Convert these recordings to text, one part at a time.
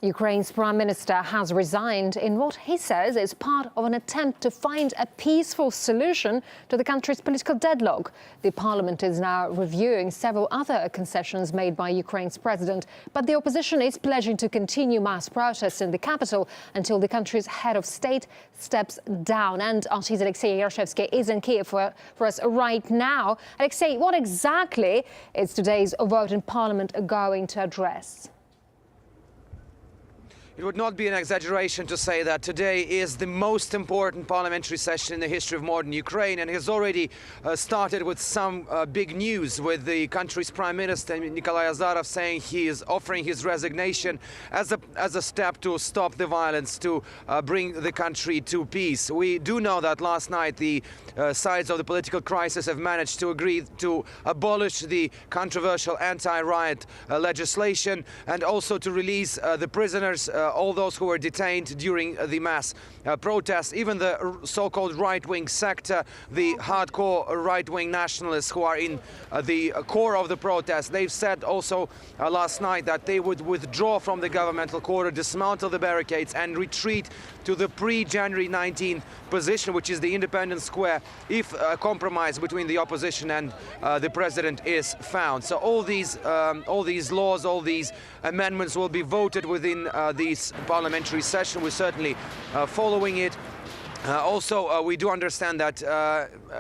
Ukraine's Prime Minister has resigned in what he says is part of an attempt to find a peaceful solution to the country's political deadlock. The parliament is now reviewing several other concessions made by Ukraine's president, but the opposition is pledging to continue mass protests in the capital until the country's head of state steps down. And artist Alexei Yarshevsky is in Kiev for us right now. Alexei, what exactly is today's vote in parliament going to address? It would not be an exaggeration to say that today is the most important parliamentary session in the history of modern Ukraine, and has already started with some big news, with the country's Prime Minister Nikolai Azarov saying he is offering his resignation as a step to stop the violence, to bring the country to peace. We do know that last night the sides of the political crisis have managed to agree to abolish the controversial anti-riot legislation, and also to release the prisoners, all those who were detained during the mass protests, even the so-called right-wing sector, the hardcore right-wing nationalists who are in the core of the protest. They've said also last night that they would withdraw from the governmental quarter, dismantle the barricades and retreat to the pre-January 19th position, which is the Independence Square, if a compromise between the opposition and the president is found. So all these laws, all these amendments will be voted within this parliamentary session. We're certainly following it. Also, we do understand that,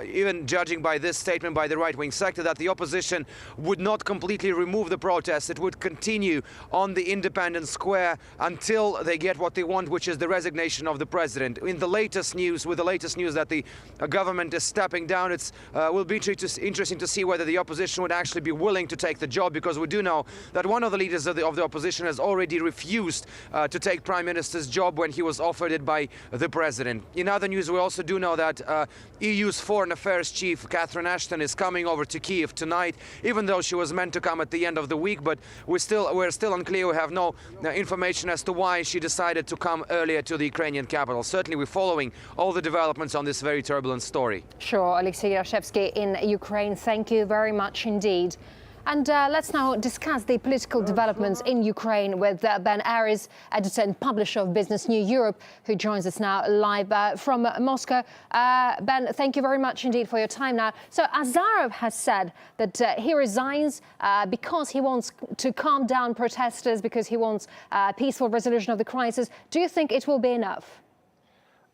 even judging by this statement by the right-wing sector, that the opposition would not completely remove the protests. It would continue on the Independence Square until they get what they want, which is the resignation of the president. In the latest news, that the government is stepping down, it will be interesting to see whether the opposition would actually be willing to take the job, because we do know that one of the leaders of the opposition has already refused to take Prime Minister's job when he was offered it by the president. In other news, we also do know that EU's Foreign Affairs Chief Catherine Ashton is coming over to Kiev tonight, even though she was meant to come at the end of the week. But we're still unclear. We have no information as to why she decided to come earlier to the Ukrainian capital. Certainly, we're following all the developments on this very turbulent story. Sure, Alexei Yarshevsky in Ukraine. Thank you very much indeed. And let's now discuss the political developments in Ukraine with Ben Aris, editor and publisher of Business New Europe, who joins us now live from Moscow. Ben, thank you very much indeed for your time now. So Azarov has said that he resigns because he wants to calm down protesters, because he wants a peaceful resolution of the crisis. Do you think it will be enough?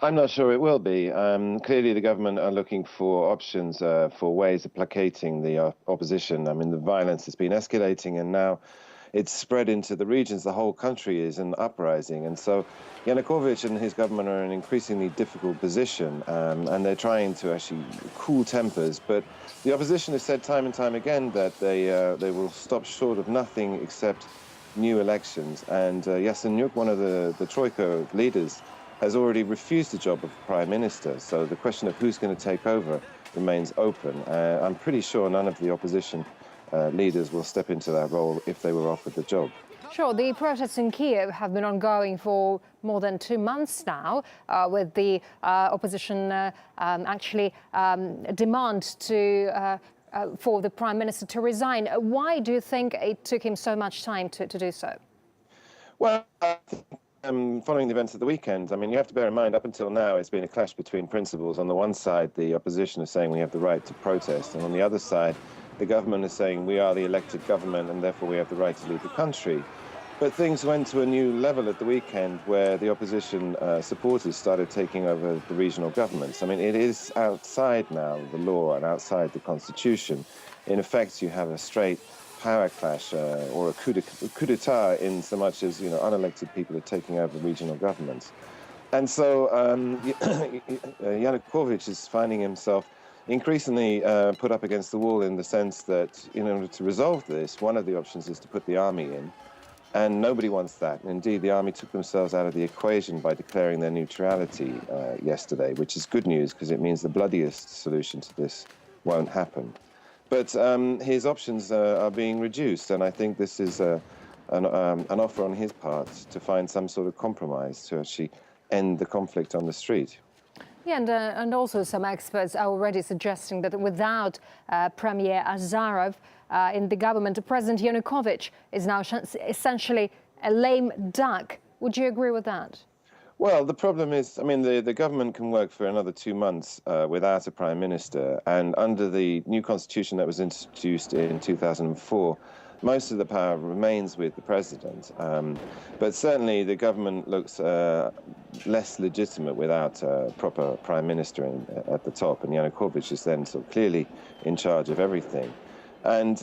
I'm not sure it will be. Clearly, the government are looking for options for ways of placating the opposition. I mean, the violence has been escalating, and now it's spread into the regions. The whole country is in uprising. And so Yanukovych and his government are in an increasingly difficult position, and they're trying to actually cool tempers. But the opposition has said time and time again that they will stop short of nothing except new elections. And Yatsenyuk, one of the Troika leaders, has already refused the job of Prime Minister. So the question of who's going to take over remains open. I'm pretty sure none of the opposition leaders will step into that role if they were offered the job. Sure, the protests in Kiev have been ongoing for more than 2 months now, with the opposition actually demand for the Prime Minister to resign. Why do you think it took him so much time to do so? Well, following the events of the weekend, I mean, you have to bear in mind, up until now, it's been a clash between principles. On the one side, the opposition is saying we have the right to protest, and on the other side, the government is saying we are the elected government and therefore we have the right to lead the country. But things went to a new level at the weekend, where the opposition supporters started taking over the regional governments. I mean, it is outside now the law and outside the constitution. In effect, you have a straight power clash or a coup d'etat, in so much as, unelected people are taking over regional governments. And so Yanukovych is finding himself increasingly put up against the wall, in the sense that in order to resolve this, one of the options is to put the army in. And nobody wants that. Indeed, the army took themselves out of the equation by declaring their neutrality yesterday, which is good news, because it means the bloodiest solution to this won't happen. But his options are being reduced, and I think this is an offer on his part to find some sort of compromise to actually end the conflict on the street. Yeah, and also some experts are already suggesting that without Premier Azarov in the government, President Yanukovych is now essentially a lame duck Would you agree with that? Well, the problem is, I mean, the government can work for another 2 months without a prime minister. And under the new constitution that was introduced in 2004, most of the power remains with the president. But certainly the government looks less legitimate without a proper prime minister at the top. And Yanukovych is then sort of clearly in charge of everything. And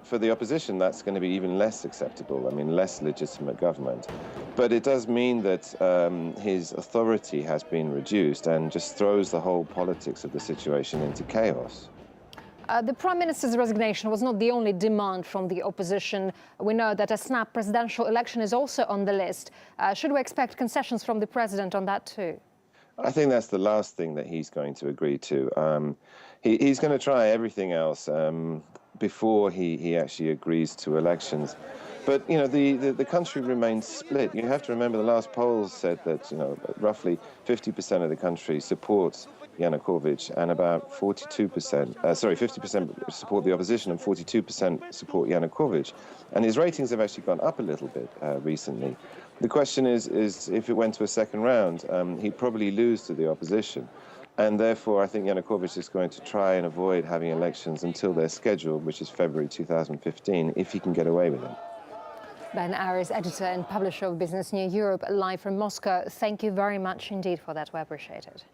for the opposition, that's going to be even less acceptable, I mean, less legitimate government. But it does mean that his authority has been reduced and just throws the whole politics of the situation into chaos. The Prime Minister's resignation was not the only demand from the opposition. We know that a snap presidential election is also on the list. Should we expect concessions from the president on that too? I think that's the last thing that he's going to agree to. He's going to try everything else before he actually agrees to elections. But, you know, the country remains split. You have to remember the last polls said that, you know, roughly 50% of the country supports Yanukovych and about 50% support the opposition and 42% support Yanukovych. And his ratings have actually gone up a little bit recently. The question is if it went to a second round, he'd probably lose to the opposition. And therefore, I think Yanukovych is going to try and avoid having elections until they're scheduled, which is February 2015, if he can get away with it. Ben Aris, editor and publisher of Business News Europe, live from Moscow. Thank you very much indeed for that. We appreciate it.